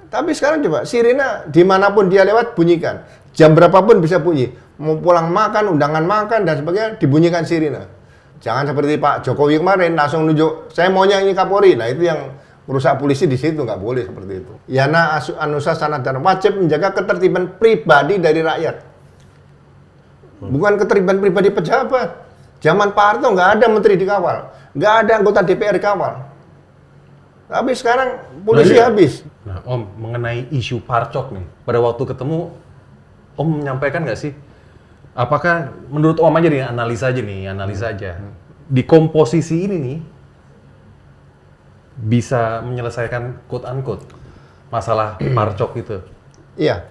Tapi sekarang coba, sirine dimanapun dia lewat bunyikan. Jam berapapun bisa bunyi. Mau pulang makan, undangan makan, dan sebagainya, dibunyikan sirine. Jangan seperti Pak Jokowi kemarin, langsung nunjuk, saya maunya ini Kapolri. Nah itu yang merusak polisi di situ, nggak boleh seperti itu. Yana Anusasana dan wajib menjaga ketertiban pribadi dari rakyat. Bukan ketertiban pribadi pejabat. Zaman Pak Harto nggak ada menteri dikawal. Nggak ada anggota DPR dikawal. Tapi sekarang polisi habis. Nah, Om, mengenai isu Parcok nih, pada waktu ketemu, Om menyampaikan nggak sih? Apakah menurut Om aja nih, analisa aja. Di komposisi ini nih, bisa menyelesaikan quote-unquote masalah Parcok itu? Iya.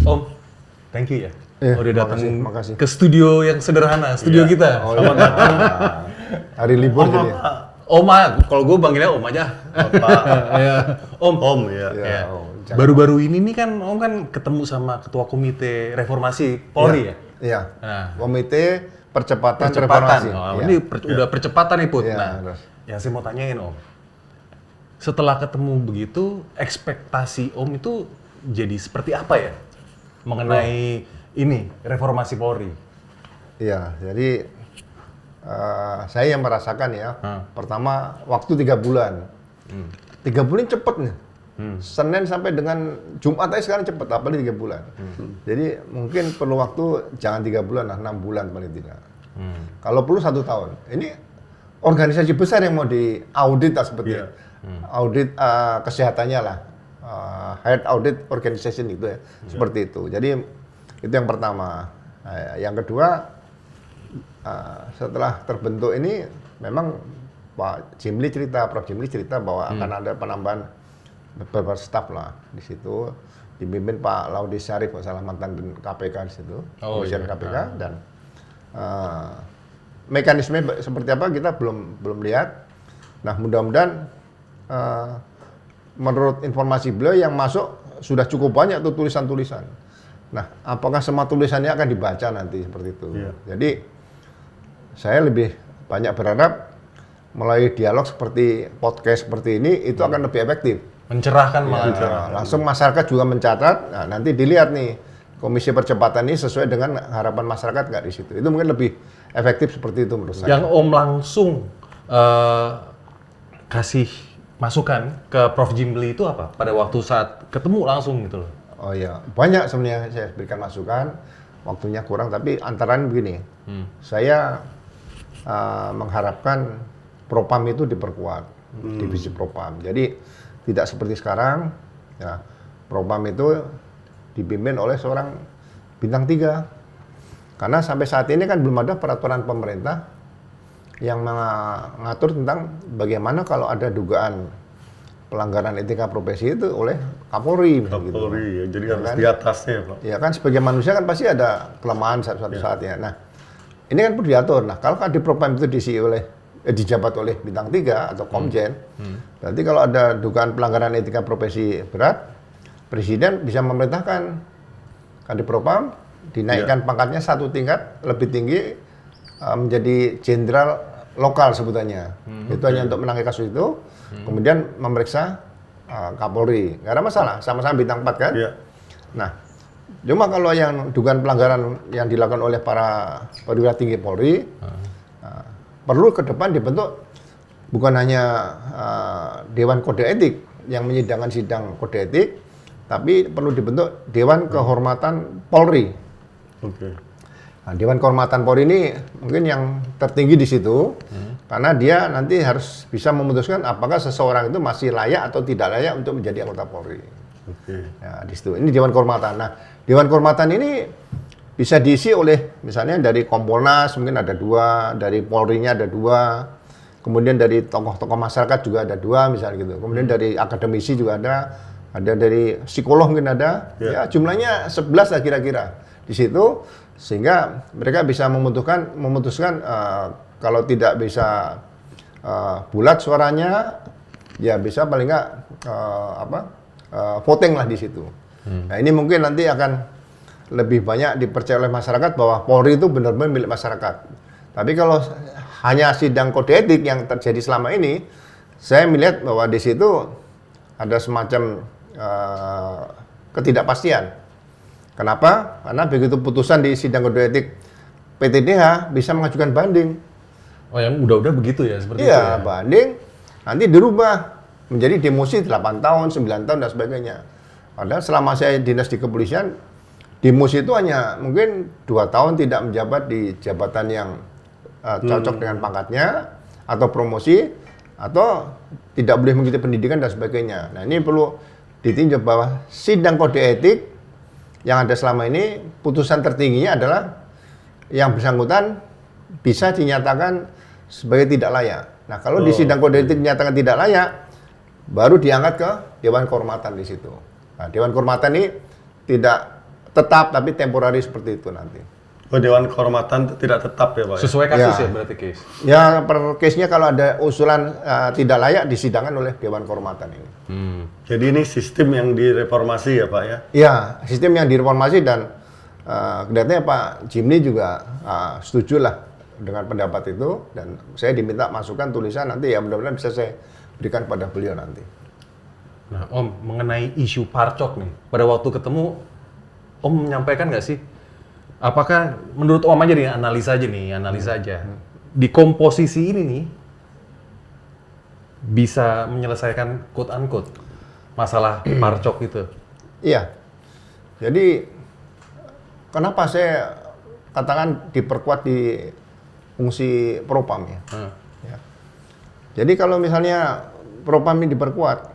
Om, thank you ya. Iya, Udah datang makasih. ke studio yang sederhana, studio kita. Oh, iya. Hari libur jadi. Oma, kalau gue panggilnya Om aja. Ya. Om, ya. Ya. Oh, Baru-baru ini nih kan Om kan ketemu sama Ketua Komite Reformasi Polri ya? Iya. Nah. Komite Percepatan Reformasi. Oh, Iya. ini udah percepatan nih Put. Iya, Nah, terus. yang saya mau tanyain Om, setelah ketemu begitu, ekspektasi Om itu jadi seperti apa ya? Mengenai ini, reformasi Polri. Iya, jadi saya yang merasakan ya. Pertama, waktu 3 bulan. 3 bulan cepet nih. Senin sampai dengan Jumat aja sekarang cepet, apalagi 3 bulan. Jadi mungkin perlu waktu jangan 3 bulan lah, 6 bulan paling tidak. Kalau perlu 1 tahun. Ini organisasi besar yang mau diaudit lah seperti audit kesehatannya lah. Health Audit Organization itu ya, seperti itu. Jadi itu yang pertama. Nah, yang kedua, setelah terbentuk ini memang Pak Jimli cerita, Prof Jimli cerita bahwa akan ada penambahan beberapa staf lah di situ, dipimpin Pak Laude Syarif, kalau salah mantan KPK di situ, Komisioner KPK, dan mekanisme seperti apa kita belum lihat. Nah mudah-mudahan menurut informasi beliau yang masuk sudah cukup banyak tuh tulisan-tulisan. Nah, apakah semua tulisannya akan dibaca nanti seperti itu? Jadi saya lebih banyak berharap melalui dialog seperti podcast seperti ini itu akan lebih efektif. Mencerahkan malah. Langsung masyarakat juga mencatat. Nah, nanti dilihat nih Komisi Percepatan ini sesuai dengan harapan masyarakat nggak di situ. Itu mungkin lebih efektif seperti itu menurut saya. Yang Om langsung kasih masukan ke Prof Jimli itu apa? Pada waktu saat ketemu langsung gitu loh. Oh iya, banyak sebenarnya saya berikan masukan, waktunya kurang, tapi antaran begini, saya mengharapkan Propam itu diperkuat, divisi Propam. Jadi tidak seperti sekarang, ya, Propam itu dipimpin oleh seorang bintang 3. Karena sampai saat ini kan belum ada peraturan pemerintah yang mengatur tentang bagaimana kalau ada dugaan pelanggaran etika profesi itu oleh Kapolri. Kapolri, ya, jadi ya harus kan? di atasnya, Pak. Ya kan, sebagai manusia kan pasti ada kelemahan suatu saatnya. Nah, ini kan perlu diatur. Nah, kalau di Propam itu dijabat oleh bintang 3 atau Komjen, berarti kalau ada dugaan pelanggaran etika profesi berat, Presiden bisa memerintahkan Kadif Propam dinaikkan pangkatnya 1 tingkat lebih tinggi menjadi jenderal lokal sebutannya. Itu hanya untuk menangani kasus itu. Kemudian memeriksa Kapolri. Nggak ada masalah, sama-sama bintang 4 kan? Nah, cuma kalau yang dugaan pelanggaran yang dilakukan oleh para perwira tinggi Polri, perlu ke depan dibentuk bukan hanya Dewan Kode Etik yang menyidangkan sidang kode etik, tapi perlu dibentuk Dewan Kehormatan Polri. Nah, Dewan Kehormatan Polri ini mungkin yang tertinggi di situ, karena dia nanti harus bisa memutuskan apakah seseorang itu masih layak atau tidak layak untuk menjadi anggota Polri. Ya, di situ. Ini Dewan Kehormatan. Nah, Dewan Kehormatan ini bisa diisi oleh misalnya dari Kompolnas mungkin ada 2, dari Polri-nya ada 2, kemudian dari tokoh-tokoh masyarakat juga ada 2 misalnya gitu. Kemudian dari akademisi juga ada dari psikolog mungkin ada. Ya, jumlahnya 11 lah kira-kira di situ, sehingga mereka bisa memutuskan kalau tidak bisa bulat suaranya, ya bisa paling nggak voting lah di situ. Nah ini mungkin nanti akan lebih banyak dipercaya oleh masyarakat bahwa Polri itu benar-benar milik masyarakat. Tapi kalau hanya sidang kode etik yang terjadi selama ini, saya melihat bahwa di situ ada semacam ketidakpastian. Kenapa? Karena begitu putusan di sidang kode etik PTDH bisa mengajukan banding. Oh, yang udah begitu ya, seperti itu Iya, ya? banding nanti dirubah menjadi demosi 8 tahun, 9 tahun, dan sebagainya. Padahal selama saya dinas di kepolisian, demosi itu hanya mungkin 2 tahun tidak menjabat di jabatan yang cocok dengan pangkatnya, atau promosi, atau tidak boleh mengikuti pendidikan, dan sebagainya. Nah, ini perlu ditinjau bahwa sidang kode etik yang ada selama ini, putusan tertingginya adalah yang bersangkutan bisa dinyatakan sebagai tidak layak. Nah, kalau di sidang kode etik dinyatakan tidak layak, baru diangkat ke Dewan Kehormatan di situ. Nah, Dewan Kehormatan ini tidak tetap, tapi temporari seperti itu nanti. Oh, Dewan Kehormatan tidak tetap ya Pak? Sesuai kasus Ya. ya berarti case? Ya, per case-nya kalau ada usulan tidak layak, disidangkan oleh Dewan Kehormatan ini. Jadi ini sistem yang direformasi ya Pak ya? Ya, sistem yang direformasi, dan kelihatannya Pak Jimny juga setuju lah dengan pendapat itu, dan saya diminta masukan tulisan nanti, ya mudah-mudahan bisa saya berikan pada beliau nanti. Nah, Om, mengenai isu parcok nih, pada waktu ketemu, Om menyampaikan nggak sih? Apakah menurut Om aja nih, analisa aja, di komposisi ini nih, bisa menyelesaikan quote-unquote masalah parcok itu? Iya, jadi kenapa saya katakan diperkuat di fungsi propam ya? Ya. Jadi kalau misalnya propam ini diperkuat,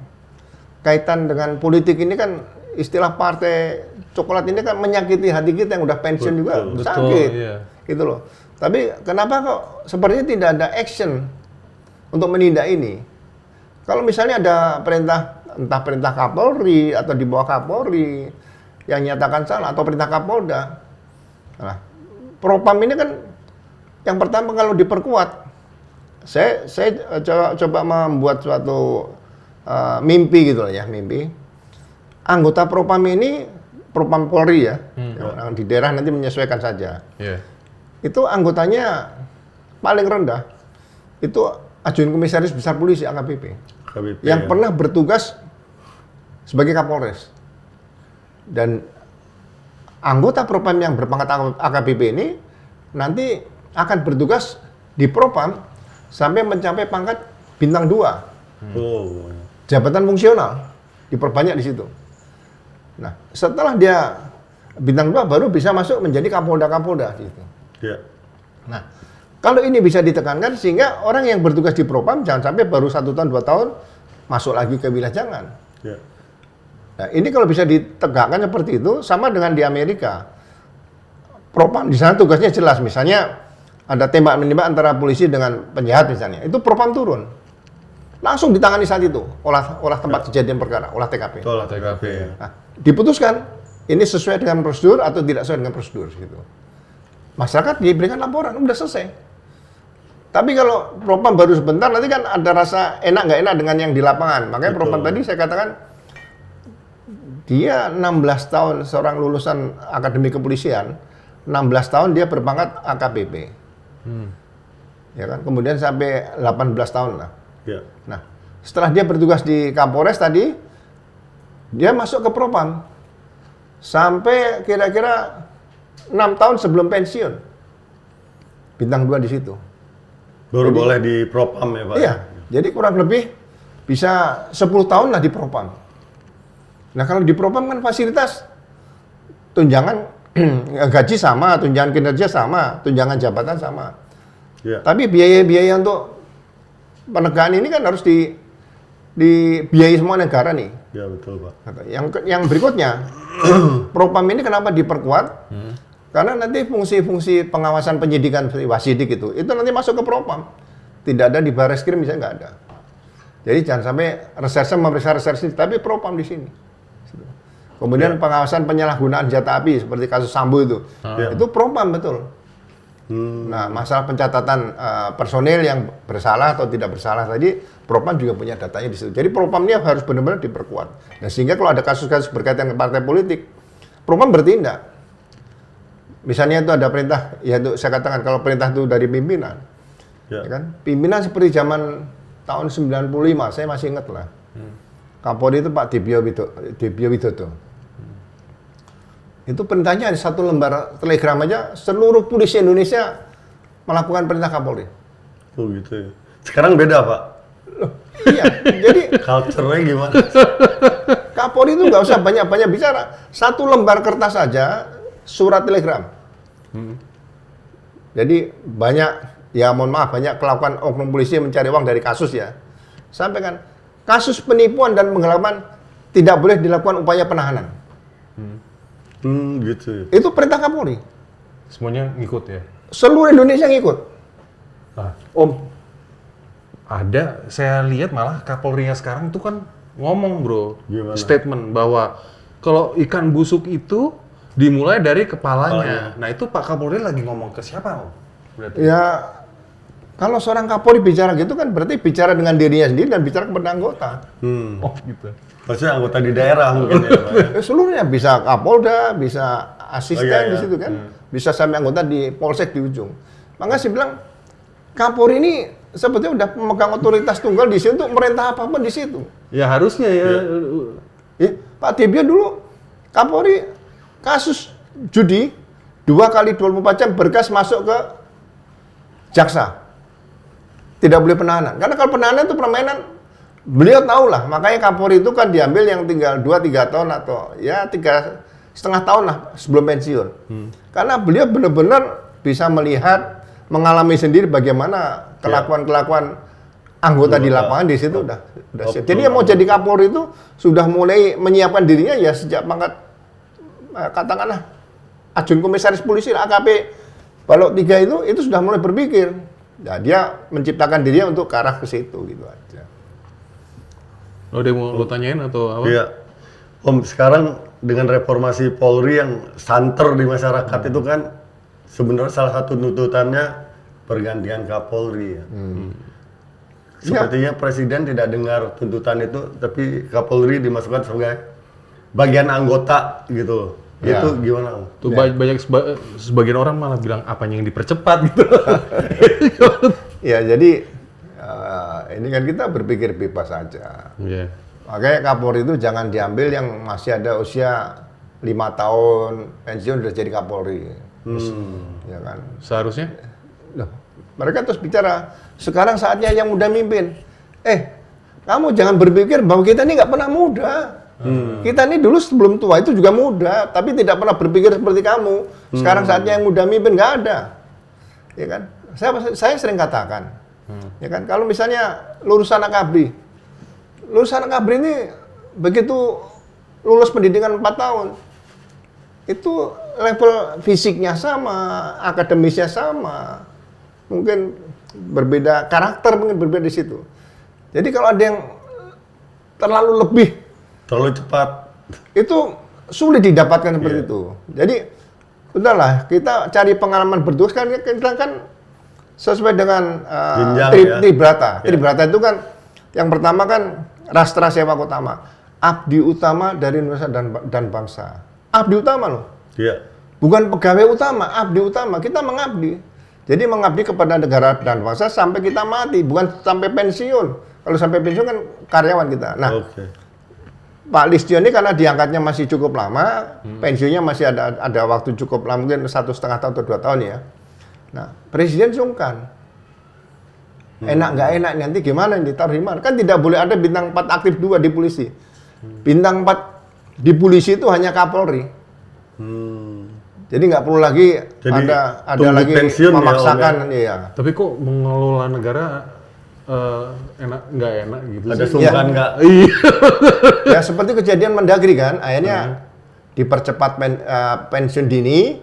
kaitan dengan politik ini kan, istilah partai coklat ini kan menyakiti hati kita yang udah pensiun juga, sakit, iya. gitu loh. Tapi kenapa kok sepertinya tidak ada action untuk menindak ini? Kalau misalnya ada perintah, entah perintah Kapolri atau di bawah Kapolri yang nyatakan salah, atau perintah Kapolda, nah, propam ini kan yang pertama kalau diperkuat, saya coba membuat suatu mimpi gitu lah ya, mimpi. Anggota propam ini, propam Polri ya, yang di daerah nanti menyesuaikan saja. Yeah. Itu anggotanya paling rendah, itu Ajudan Komisaris Besar Polisi AKBP, yang ya. pernah bertugas sebagai Kapolres. Dan anggota propam yang berpangkat AKBP ini nanti akan bertugas di propam sampai mencapai pangkat bintang 2. Oh. Jabatan fungsional diperbanyak di situ. Nah, setelah dia bintang 2 baru bisa masuk menjadi Kapolda gitu. Ya. Nah, kalau ini bisa ditekankan sehingga orang yang bertugas di propam jangan sampai baru 1 tahun 2 tahun masuk lagi ke wilayah, jangan. Ya. Nah, ini kalau bisa ditegakkan seperti itu, sama dengan di Amerika. Propam di sana tugasnya jelas, misalnya ada tembak-menembak antara polisi dengan penjahat misalnya, itu propam turun. Langsung ditangani saat itu, olah tempat kejadian perkara, olah TKP. Olah TKP. Ya. Nah, diputuskan ini sesuai dengan prosedur atau tidak sesuai dengan prosedur gitu. Masyarakat diberikan laporan, udah selesai. Tapi kalau propam baru sebentar, nanti kan ada rasa enak nggak enak dengan yang di lapangan. Makanya Betul. propam tadi saya katakan, dia 16 tahun seorang lulusan akademi kepolisian, 16 tahun dia berpangkat AKBP. Ya kan? Kemudian sampai 18 tahun lah. Ya. Nah, setelah dia bertugas di Kapolres tadi, dia masuk ke propam. Sampai kira-kira 6 tahun sebelum pensiun. Bintang 2 di situ. Baru Jadi- boleh di propam ya Pak? Iya, jadi kurang lebih bisa 10 tahun lah di propam. Nah, kalau di propam kan fasilitas tunjangan gaji sama, tunjangan kinerja sama, tunjangan jabatan sama. Ya. Tapi biaya-biaya untuk penegakan ini kan harus dibiayai semua negara nih. Ya betul Pak. Yang berikutnya, propam ini kenapa diperkuat? Karena nanti fungsi-fungsi pengawasan penyidikan wasidik itu nanti masuk ke propam. Tidak ada di Barreskrim misalnya, nggak ada. Jadi jangan sampai reserse memeriksa reserse, tapi propam di sini. Kemudian pengawasan penyalahgunaan senjata api seperti kasus Sambo itu propam betul. Nah, masalah pencatatan personil yang bersalah atau tidak bersalah tadi, propam juga punya datanya di situ. Jadi propam ini harus benar-benar diperkuat. Nah, sehingga kalau ada kasus-kasus berkaitan dengan partai politik, propam bertindak. Misalnya itu ada perintah, ya itu saya katakan kalau perintah itu dari pimpinan, Ya. Ya kan? Pimpinan seperti zaman tahun 95, saya masih ingat lah. Kapolri itu Pak Dibyo Widodo. Itu perintahnya ada 1 lembar telegram aja, seluruh polisi Indonesia melakukan perintah Kapolri. Oh gitu ya. Sekarang beda Pak. Iya, jadi Culture-nya gimana? Kapolri itu nggak usah banyak-banyak bicara. 1 lembar kertas saja, surat telegram. Jadi banyak, ya mohon maaf, banyak kelakuan oknum polisi mencari uang dari kasus ya. Sampaikan, kasus penipuan dan penggelapan tidak boleh dilakukan upaya penahanan. Gitu. Itu perintah Kapolri. Semuanya ngikut ya. Seluruh Indonesia ngikut. Nah, Om, ada, saya lihat malah Kapolri yang sekarang itu kan ngomong bro, Gimana? statement bahwa kalau ikan busuk itu dimulai dari kepalanya. Nah itu Pak Kapolri lagi ngomong ke siapa Om? Berarti. Ya, kalau seorang Kapolri bicara gitu kan berarti bicara dengan dirinya sendiri dan bicara kepada anggota. Oh gitu. Maksudnya anggota di daerah mungkin ya Pak. Ya? Seluruhnya bisa Kapolda, bisa asisten Oh, iya, di iya. situ kan, bisa sampai anggota di Polsek di ujung. Maka saya bilang Kapolri ini sebetulnya udah memegang otoritas tunggal di situ untuk merintah apapun di situ. Ya harusnya ya. Ya, Pak Dibyo dulu Kapolri kasus judi 2 kali 24 jam berkas masuk ke jaksa. Tidak boleh penahanan. Karena kalau penahanan itu permainan, beliau tahu lah. Makanya Kapolri itu kan diambil yang tinggal 2-3 tahun atau ya 3,5 tahun lah sebelum pensiun. Karena beliau benar-benar bisa melihat, mengalami sendiri bagaimana kelakuan-kelakuan anggota di lapangan di situ udah siap. Jadi yang mau jadi Kapolri itu sudah mulai menyiapkan dirinya ya sejak pangkat katakanlah Ajun Komisaris Polisi AKP Balok 3 itu sudah mulai berpikir. Ya, dia menciptakan dirinya untuk ke arah ke situ gitu aja. Lo ada yang mau lo tanyain atau apa? Iya. Om, sekarang dengan reformasi Polri yang santer di masyarakat itu kan sebenarnya salah satu tuntutannya pergantian Kapolri ya. Sepertinya Presiden tidak dengar tuntutan itu, tapi Kapolri dimasukkan sebagai bagian anggota gitu. Ya. Itu gimana Om? Tuh banyak sebagian orang malah bilang apanya yang dipercepat gitu. Ya jadi ini kan kita berpikir bebas saja. Iya. Makanya Kapolri itu jangan diambil yang masih ada usia 5 tahun pensiun udah jadi Kapolri. Ya kan. Seharusnya Loh, mereka terus bicara, sekarang saatnya yang muda mimpin. Kamu jangan berpikir bahwa kita ini nggak pernah muda. Kita ini dulu sebelum tua itu juga muda, tapi tidak pernah berpikir seperti kamu. Sekarang saatnya yang muda mimpin, nggak ada. Ya kan? Saya sering katakan, ya kan? Kalau misalnya lulusan akabri ini begitu lulus pendidikan 4 tahun, itu level fisiknya sama, akademisnya sama, mungkin berbeda karakter, mungkin berbeda di situ. Jadi kalau ada yang terlalu lebih, Terlalu cepat. itu sulit didapatkan seperti itu. Jadi udahlah, kita cari pengalaman bertugas kan kita kan sesuai dengan Jenjang, ya. Tribrata. Tribrata itu kan yang pertama kan Rastra Sewa Utama, abdi utama dari Indonesia dan bangsa. Abdi utama loh. Iya. Bukan pegawai utama, abdi utama. Kita mengabdi. Jadi mengabdi kepada negara dan bangsa sampai kita mati, bukan sampai pensiun. Kalau sampai pensiun kan karyawan kita. Nah, Oke. Pak Listio ini karena diangkatnya masih cukup lama, pensiunnya masih ada waktu cukup lama, mungkin 1,5 tahun atau 2 tahun ya. Nah, Presiden sungkan. Enak nggak enak nanti gimana yang ditaruh di mana? Kan tidak boleh ada bintang 4 aktif 2 di polisi. Bintang 4 di polisi itu hanya Kapolri. Jadi nggak perlu lagi Jadi, ada tunggu lagi pensiun ya, Om, memaksakan ya. Tapi kok mengelola negara enak nggak enak gitu Ada sih? sungkan nggak? Iya. Ya seperti kejadian Mendagri kan, akhirnya dipercepat pensiun dini,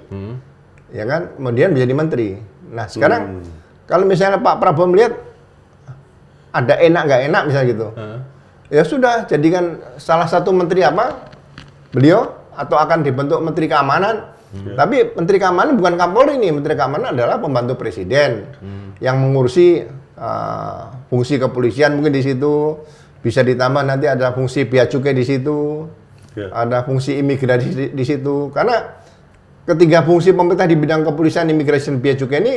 ya kan, kemudian menjadi menteri. Nah sekarang kalau misalnya Pak Prabowo melihat ada enak nggak enak misalnya gitu, ya sudah jadikan salah satu menteri apa beliau atau akan dibentuk menteri keamanan. Tapi menteri keamanan bukan Kapolri nih, menteri keamanan adalah pembantu presiden yang mengurusi fungsi kepolisian mungkin di situ, bisa ditambah nanti ada fungsi bea cukai di situ, ada fungsi imigrasi di situ. Karena ketiga fungsi pemerintah di bidang kepolisian, imigrasi, dan bea cukai ini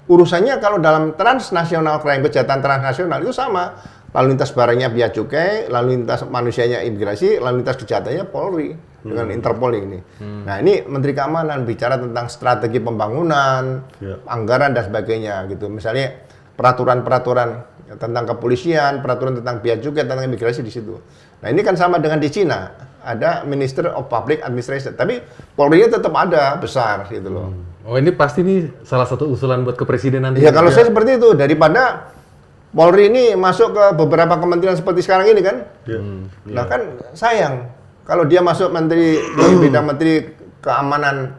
urusannya kalau dalam transnasional crime, kejahatan transnasional itu sama. Lalu lintas barangnya bea cukai, lalu lintas manusianya imigrasi, lalu lintas kejahatannya Polri dengan Interpol ini. Nah ini Menteri Keamanan bicara tentang strategi pembangunan, anggaran dan sebagainya gitu. Misalnya peraturan-peraturan tentang kepolisian, peraturan tentang bea cukai, tentang imigrasi di situ. Nah ini kan sama dengan di Cina, ada Minister of Public Administration, tapi Polri-nya tetap ada besar gitu loh. Oh ini pasti nih salah satu usulan buat kepresidenan. Ya kalau saya seperti itu, daripada Polri ini masuk ke beberapa kementerian seperti sekarang ini kan, nah kan sayang kalau dia masuk menteri bidang menteri keamanan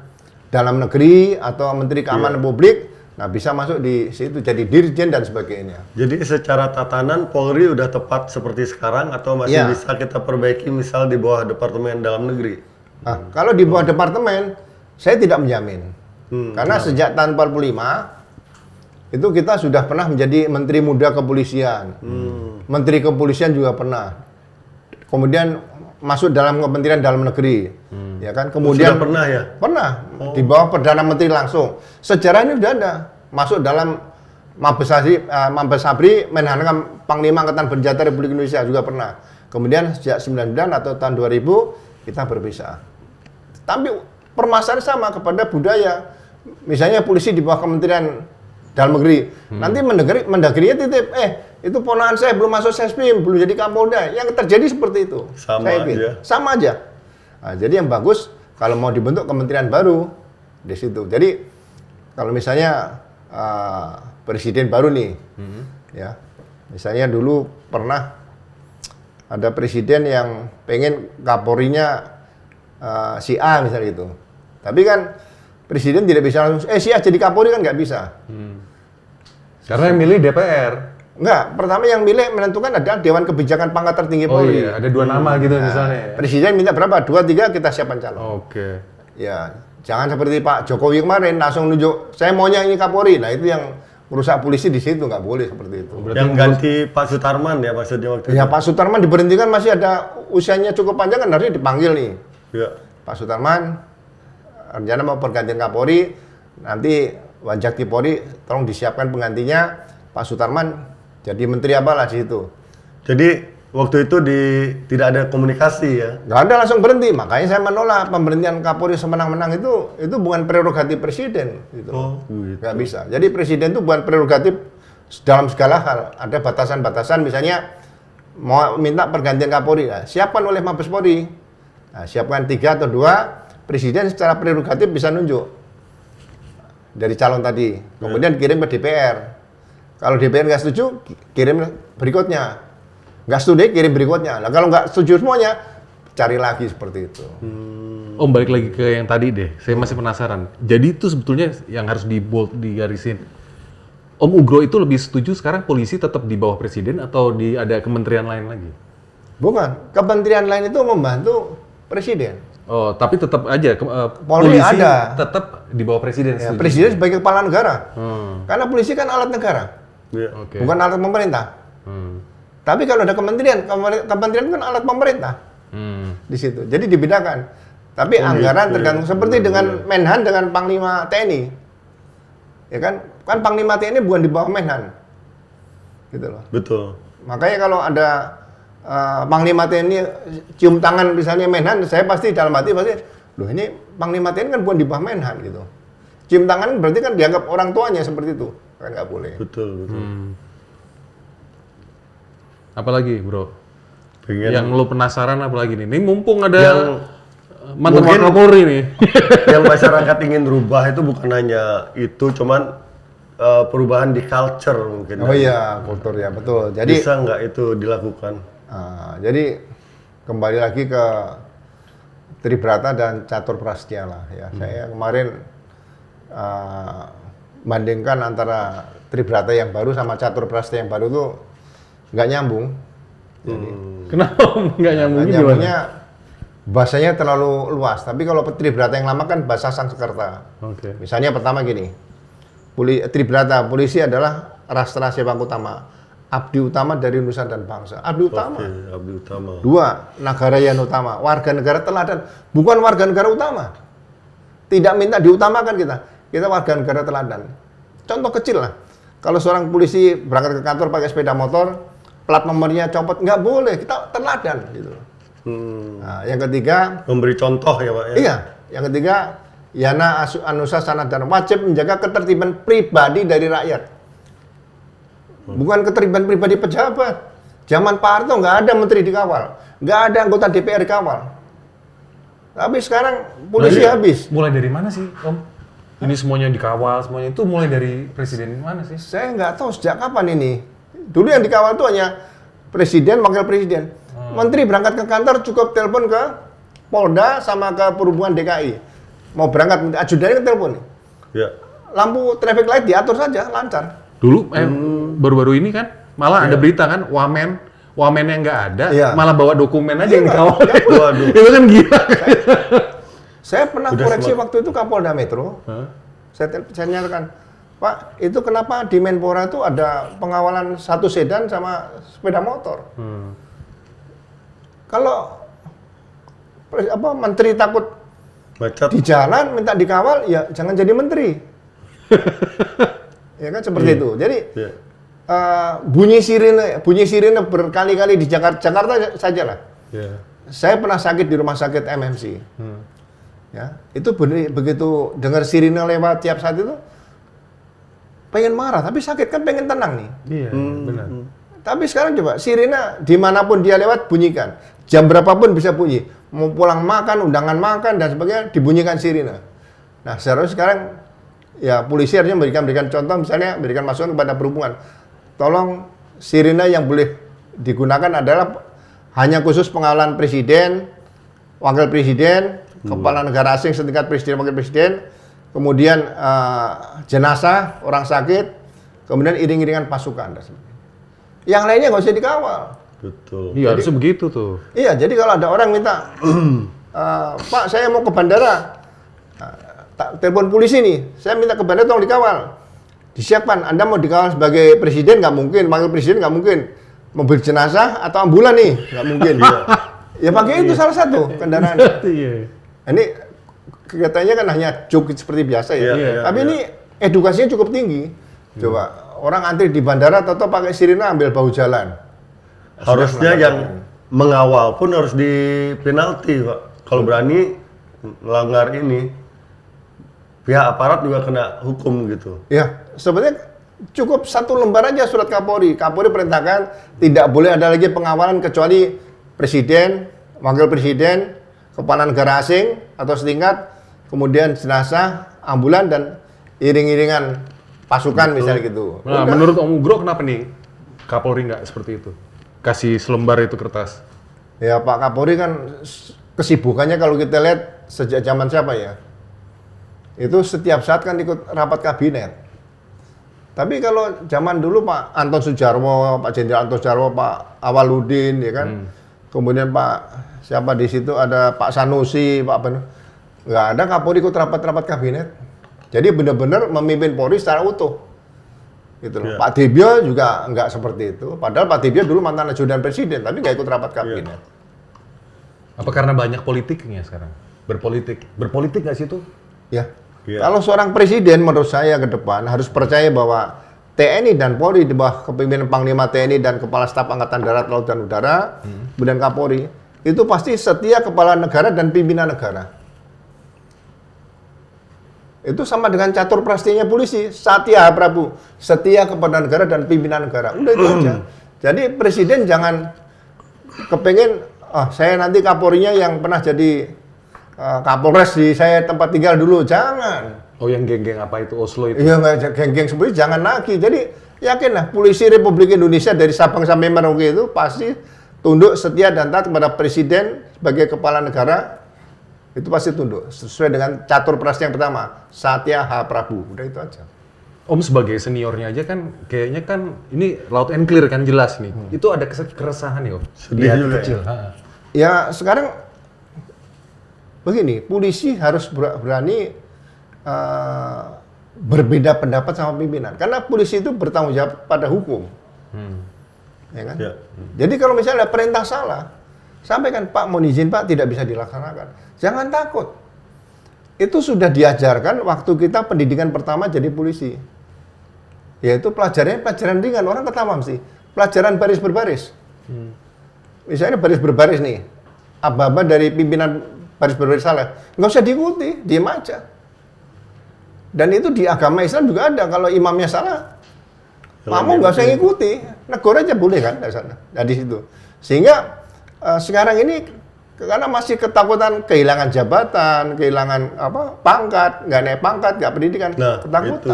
dalam negeri atau menteri keamanan publik, nah bisa masuk di situ jadi dirjen dan sebagainya. Jadi secara tatanan Polri udah tepat seperti sekarang atau masih bisa kita perbaiki misal di bawah Departemen Dalam Negeri? Nah, kalau di bawah departemen, saya tidak menjamin. Karena sejak tahun 45 itu kita sudah pernah menjadi Menteri Muda Kepolisian, Menteri Kepolisian juga pernah. Kemudian masuk dalam Kementerian Dalam Negeri, ya kan? Kemudian sudah pernah ya? Pernah di bawah Perdana Menteri langsung. Sejarah ini sudah ada. Masuk dalam Mabes Sabri, Menhan Panglima Angkatan Bersenjata Republik Indonesia juga pernah. Kemudian sejak 99 atau tahun 2000 kita berpisah. Tapi permasalahan sama kepada budaya. Misalnya polisi di bawah Kementerian Dalam Negeri, nanti Mendagrinya titip, itu ponakan saya belum masuk Sespim, belum jadi Kapolda. Yang terjadi seperti itu. Sama aja. Nah, jadi yang bagus kalau mau dibentuk kementerian baru di situ. Jadi kalau misalnya presiden baru nih, ya, misalnya dulu pernah ada presiden yang pengen Kapolrinya si A misalnya gitu. Tapi kan presiden tidak bisa langsung, si A jadi Kapolri kan nggak bisa. Karena yang milih DPR. Enggak, pertama yang milih menentukan adalah Dewan Kebijakan Pangkat Tertinggi Polri. Iya, ada 2 nama gitu misalnya. Presiden minta berapa? 2, 3 kita siapkan calon. Oke. Ya, jangan seperti Pak Jokowi kemarin langsung nunjuk, saya maunya ini Kapolri. Nah itu yang merusak polisi di situ, nggak boleh seperti itu. Yang ganti Pak Sutarman ya maksudnya waktu itu? Ya Pak Sutarman diberhentikan masih ada usianya cukup panjang kan harusnya dipanggil nih. Ya. Pak Sutarman, rencana mau pergantian Kapolri, nanti Wanjakti Polri tolong disiapkan penggantinya Pak Sutarman jadi menteri apalah di situ. Jadi waktu itu tidak ada komunikasi ya? Nggak ada, langsung berhenti. Makanya saya menolak pemberhentian Kapolri semenang-menang itu bukan prerogatif presiden. Gitu. Gitu. Nggak bisa. Jadi presiden itu bukan prerogatif dalam segala hal. Ada batasan-batasan, misalnya mau minta pergantian Kapolri, nah, siapkan oleh Mabes Polri. Nah, siapkan 3 atau 2, presiden secara prerogatif bisa nunjuk dari calon tadi. Kemudian kirim ke DPR. Kalau DPR nggak setuju, kirim berikutnya. Nggak setuju, kirim berikutnya. Nah, kalau nggak setuju semuanya, cari lagi seperti itu. Om, balik lagi ke yang tadi deh. Saya masih penasaran. Jadi itu sebetulnya yang harus digarisin. Om Ugro itu lebih setuju sekarang polisi tetap di bawah presiden atau ada kementerian lain lagi? Bukan. Kementerian lain itu membantu presiden. Oh, tapi tetap aja Polri polisi ada. tetap di bawah presiden. Ya, presiden sebagai kepala negara. Karena polisi kan alat negara. Ya. Oke. Bukan alat pemerintah. Tapi kalau ada kementerian kan alat pemerintah. Di situ. Jadi dibedakan. Tapi anggaran tergantung seperti dengan Menhan dengan Panglima TNI. Ya kan? Kan Panglima TNI bukan di bawah Menhan. Gitu loh. Betul. Makanya kalau ada Panglima TNI cium tangan misalnya Menhan, saya pasti dalam hati loh ini Panglima TNI kan bukan di bawah Menhan gitu. Cium tangan berarti kan dianggap orang tuanya seperti itu. Kan nggak boleh. Betul. Apalagi, Bro? Pengen Yang lo penasaran apalagi nih? Ini mumpung ada Yang mantan mungkin- Kapolri nih. yang masyarakat ingin rubah itu bukan hanya itu, cuman perubahan di culture mungkin. Oh iya, kultur ya, betul. Jadi Bisa nggak itu dilakukan? jadi kembali lagi ke Tribrata dan Catur Prasetya lah ya. Saya kemarin bandingkan antara Tribrata yang baru sama Catur Prasetya yang baru tuh nggak nyambung. Jadi Kenapa nggak nyambung gimana? nyambungnya bahasanya terlalu luas. Tapi kalau Tribrata yang lama kan bahasa Sanskerta. Oke. Misalnya pertama gini, Tribrata, polisi adalah rastra sepak utama. Abdi utama dari nusa dan bangsa. Abdi utama. Oke, abdi utama. 2, Nagarayan utama. Warga negara teladan. Bukan warga negara utama. Tidak minta diutamakan kita. Kita warga negara teladan. contoh kecil lah. Kalau seorang polisi berangkat ke kantor pakai sepeda motor, plat nomornya copot, nggak boleh, kita teladan gitu. Nah, yang ketiga, Memberi contoh ya Pak ya. iya, yang ketiga, yana anusa sanadana, wajib menjaga ketertiban pribadi dari rakyat. Bukan ketertiban pribadi pejabat. Zaman Pak Harto nggak ada menteri dikawal, nggak ada anggota DPR dikawal. Tapi sekarang polisi habis. Mulai dari mana sih, Om? Ini semuanya dikawal, semuanya itu mulai dari presiden mana sih? Saya nggak tahu sejak kapan ini. Dulu yang dikawal itu hanya presiden, wakil presiden. Menteri berangkat ke kantor cukup telepon ke Polda sama ke Perhubungan DKI. Mau berangkat, ajudannya ke telepon. Ya. Lampu traffic light diatur saja, lancar. Dulu, baru-baru ini kan, malah ada berita kan, wamennya nggak ada, Iya. malah bawa dokumen aja yang dikawal. Waduh. Itu kan gila. Saya pernah Udah koreksi semua. waktu itu Kapolda Metro. Saya nyatakan, Pak, itu kenapa di Menpora itu ada pengawalan satu sedan sama sepeda motor? Kalau menteri takut Macet. di jalan minta dikawal, ya jangan jadi menteri. Ya kan seperti itu. Jadi Iya. bunyi sirine berkali-kali di Jakarta saja lah. Ya. Saya pernah sakit di rumah sakit MMC. Ya, itu begitu dengar sirine lewat tiap saat itu pengen marah, tapi sakit kan pengen tenang nih. Iya, benar. Tapi sekarang coba sirine dimanapun dia lewat bunyikan, jam berapapun bisa bunyi. Mau pulang makan, undangan makan dan sebagainya dibunyikan sirine. Nah seharusnya sekarang ya polisi harusnya berikan contoh, misalnya berikan masukan kepada perhubungan. Tolong sirine yang boleh digunakan adalah hanya khusus pengawalan presiden, wakil presiden, kepala negara asing setingkat presiden wakil presiden, kemudian jenazah orang sakit, kemudian iring-iringan pasukan dan sebagainya. Yang lainnya nggak usah dikawal. Betul. Iya, harusnya begitu tuh. Iya, jadi kalau ada orang minta, Pak, saya mau ke bandara, telepon polisi nih, saya minta ke bandara tolong dikawal. Disiapkan, Anda mau dikawal sebagai presiden nggak mungkin, wakil presiden nggak mungkin, mobil jenazah atau ambulan nih nggak mungkin. Ya pakai itu salah satu kendaraan. Iya. Ini kelihatannya kan hanya joke seperti biasa ya. Iya, Tapi iya. ini edukasinya cukup tinggi. Coba orang antri di bandara atau pakai sirine ambil bahu jalan. Harusnya yang mengawal pun harus dipenalti Pak. Kalau berani melanggar ini, pihak aparat juga kena hukum gitu. Ya, sebenarnya cukup satu lembar aja surat Kapolri. Kapolri perintahkan tidak boleh ada lagi pengawalan kecuali presiden, wakil presiden, kepala negara asing atau setingkat, kemudian jenazah, ambulan dan iring-iringan pasukan misalnya gitu. Nah, Udah. menurut Om Ugro kenapa nih Kapolri nggak seperti itu? Kasih selembar itu kertas. Ya Pak Kapolri kan kesibukannya kalau kita lihat sejak zaman siapa ya? Itu setiap saat kan ikut rapat kabinet. Tapi kalau zaman dulu Pak Anton Sujarwo, Pak Jenderal Anton Sujarwo, Pak Awaludin ya kan. Kemudian Pak siapa di situ ada Pak Sanusi, Pak apa? Nggak ada Kapolri ikut rapat-rapat kabinet. Jadi benar-benar memimpin Polri secara utuh. Gitu loh. Iya. Pak Dibyo juga nggak seperti itu. Padahal Pak Dibyo dulu mantan ajudan presiden, tapi nggak ikut rapat kabinet. Apa karena banyak politiknya sekarang? Berpolitik nggak sih itu? Ya. Iya. Kalau seorang presiden menurut saya ke depan harus percaya bahwa TNI dan Polri di bawah kepemimpinan Panglima TNI dan Kepala Staf Angkatan Darat, Laut dan Udara, kemudian Kapolri, itu pasti setia kepala negara dan pimpinan negara. Itu sama dengan catur prastinya polisi, Satya Prabu, setia kepada negara dan pimpinan negara. Udah itu aja. Jadi presiden jangan kepengen, saya nanti Kapolrinya yang pernah jadi Kapolres di saya tempat tinggal dulu, jangan. Oh, yang geng-geng apa itu Oslo itu? Iya, nggak geng-geng seperti jangan lagi. Jadi yakinlah polisi Republik Indonesia dari Sabang sampai Merauke itu pasti tunduk, setia dan taat kepada presiden sebagai kepala negara. Itu pasti tunduk sesuai dengan catur prasasti yang pertama, Satya H. Prabu. Udah itu aja. Om sebagai seniornya aja kan kayaknya kan ini loud and clear kan jelas nih. Itu ada keresahan ya Om? Sedih Di hati juga kecil. ya. Ya sekarang begini, polisi harus berani berbeda pendapat sama pimpinan. Karena polisi itu bertanggung jawab pada hukum. Ya kan? Ya. Jadi kalau misalnya ada perintah salah, sampaikan, Pak, mohon izin Pak, tidak bisa dilaksanakan. Jangan takut. Itu sudah diajarkan waktu kita pendidikan pertama jadi polisi. Yaitu pelajaran ringan, orang ketawa sih. Pelajaran baris berbaris. Misalnya baris berbaris nih, aba-aba dari pimpinan baris berbaris salah, nggak usah diikuti, diem aja. Dan itu di agama Islam juga ada, kalau imamnya salah, kamu nggak usah ngikuti, negur aja boleh kan dari sana, dari situ. Sehingga sekarang ini karena masih ketakutan kehilangan jabatan, kehilangan pangkat, nggak naik pangkat, nggak pendidikan, ketakutan. itu.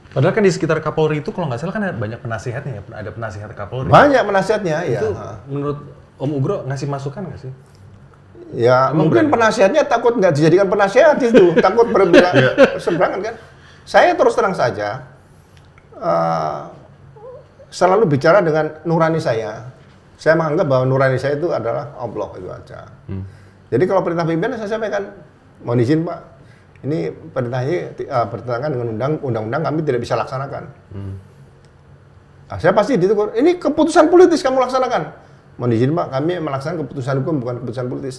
Padahal kan di sekitar Kapolri itu kalau nggak salah kan ada banyak penasihatnya ya, ada penasihat Kapolri. Banyak penasihatnya, ya. Itu menurut Om Ugro ngasih masukan nggak sih? Ya, Emang mungkin penasihatnya takut nggak dijadikan penasihat itu, takut berseberangan kan. Saya terus terang saja, selalu bicara dengan nurani saya. Saya menganggap bahwa nurani saya itu adalah Allah, itu aja. Jadi kalau perintah pimpinan saya sampaikan, mohon izin Pak, ini perintahnya bertentangan dengan undang-undang, kami tidak bisa laksanakan. Nah, saya pasti ditegur, ini keputusan politis kamu laksanakan. Mohon izin Pak, kami melaksanakan keputusan hukum, bukan keputusan politis.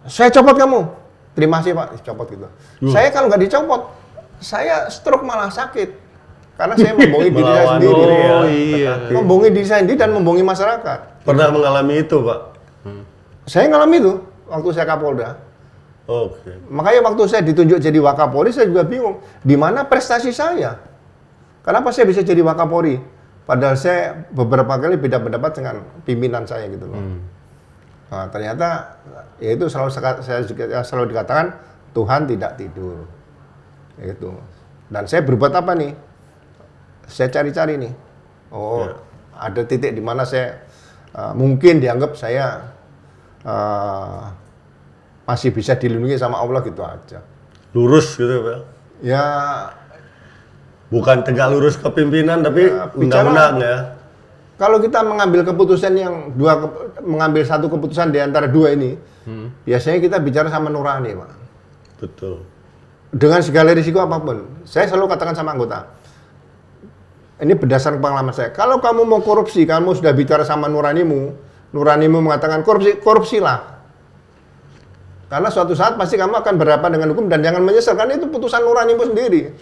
Saya copot kamu. Terima kasih Pak, copot gitu. Saya kalau nggak dicopot, saya stroke malah sakit. Karena saya membohongi diri saya sendiri. Oh iya. Membohongi diri saya sendiri dan membohongi masyarakat. Pernah mengalami itu, Pak? Saya ngalami itu waktu saya Kapolda. Oke. Makanya waktu saya ditunjuk jadi Wakapolri, saya juga bingung. Di mana prestasi saya? Kenapa saya bisa jadi Wakapolri? Padahal saya beberapa kali beda pendapat dengan pimpinan saya gitu loh. Nah, ternyata ya itu selalu dikatakan Tuhan tidak tidur. Itu. Dan saya berbuat apa nih? Saya cari-cari nih. Oh, ada titik di mana saya mungkin dianggap saya masih bisa dilindungi sama Allah gitu aja. Lurus gitu, Pak? Ya, Bukan tegak lurus ke pimpinan, tapi undang-undang ya. kalau kita mengambil keputusan mengambil satu keputusan di antara dua ini, biasanya kita bicara sama nurani, Pak. Betul. Dengan segala risiko apapun. Saya selalu katakan sama anggota, ini berdasarkan pengalaman saya. Kalau kamu mau korupsi, kamu sudah bicara sama nuranimu mengatakan korupsilah. Karena suatu saat pasti kamu akan berhadapan dengan hukum dan jangan menyesal, karena itu putusan nuranimu sendiri.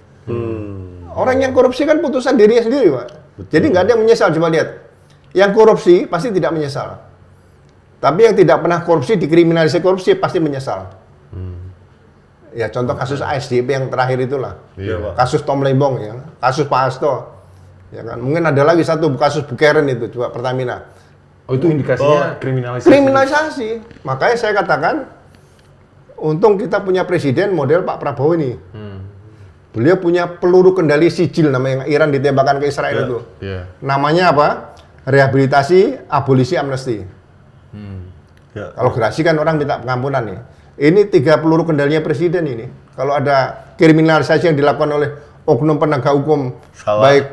Orang yang korupsi kan putusan dirinya sendiri, Pak. Jadi nggak ada yang menyesal, coba lihat. Yang korupsi pasti tidak menyesal. Tapi yang tidak pernah korupsi, dikriminalisasi korupsi, pasti menyesal. Ya contoh kasus ASDP yang terakhir itulah. Iya, Pak. Kasus Tom Lembong, ya. Kasus Pak Hasto. Ya kan? Mungkin ada lagi satu kasus Bukeren itu, juga Pertamina. Oh itu indikasinya kriminalisasi. Kriminalisasi. Makanya saya katakan, untung kita punya presiden model Pak Prabowo ini. Beliau punya peluru kendali sijil, namanya yang Iran ditembakkan ke Israel itu. Namanya apa? Rehabilitasi, abolisi, amnesti. Ya. Kalau gerasi kan orang minta pengampunan nih. Ini 3 peluru kendalinya presiden ini. Kalau ada kriminalisasi yang dilakukan oleh oknum penegak hukum, baik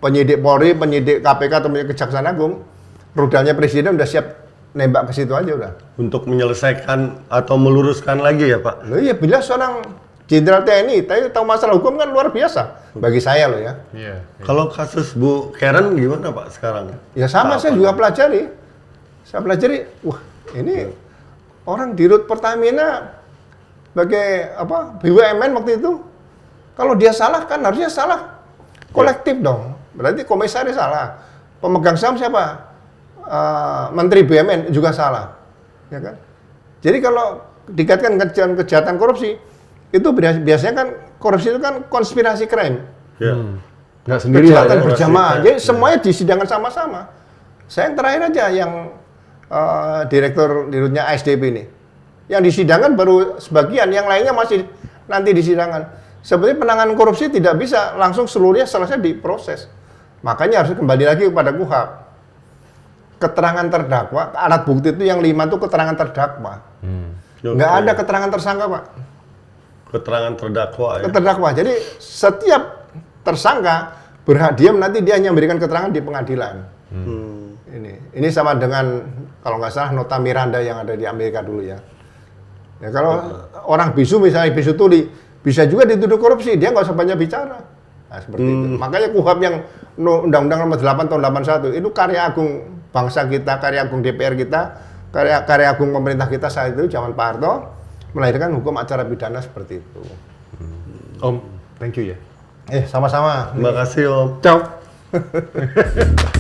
penyidik Polri, penyidik KPK atau penyidik Kejaksaan Agung, rudalnya presiden udah siap nembak ke situ aja udah. Untuk menyelesaikan atau meluruskan lagi ya, Pak? Loh iya, bila seorang Jenderal TNI, tapi tahu masalah hukum kan luar biasa bagi saya loh ya. Kalau kasus Bu Karen gimana Pak sekarang? Ya sama, saya juga pelajari. Saya pelajari, wah ini orang dirut Pertamina sebagai BUMN waktu itu. Kalau dia salah kan harusnya salah kolektif dong. Berarti komisaris salah. Pemegang saham siapa? Menteri BUMN juga salah. Ya kan? Jadi kalau dikaitkan kejahatan korupsi, itu biasanya kan korupsi itu kan konspirasi crime. Nggak sendiri Kejahatan ya. berjamaah. Jadi semuanya disidangkan sama-sama. Saya yang terakhir aja yang direktur dirutnya ASDP ini. Yang disidangkan baru sebagian, yang lainnya masih nanti disidangkan. Sebenarnya penanganan korupsi tidak bisa langsung seluruhnya selesai diproses. Makanya harus kembali lagi kepada KUHP. Keterangan terdakwa, alat bukti itu yang 5 itu keterangan terdakwa. Nggak ada keterangan tersangka, Pak. Keterangan terdakwa ya? Terdakwa. Jadi setiap tersangka berhak diam, nanti dia hanya memberikan keterangan di pengadilan. Ini sama dengan kalau nggak salah nota Miranda yang ada di Amerika dulu ya. Ya kalau orang bisu misalnya bisu tuli bisa juga dituduh korupsi, dia nggak usah banyak bicara. Nah, seperti itu. Makanya KUHP yang Undang-Undang Nomor 8 tahun 81 itu karya agung bangsa kita, karya agung DPR kita, karya agung pemerintah kita saat itu zaman Pak Harto melahirkan hukum acara pidana seperti itu. Om, thank you ya. Sama-sama. Terima kasih Om. Ciao.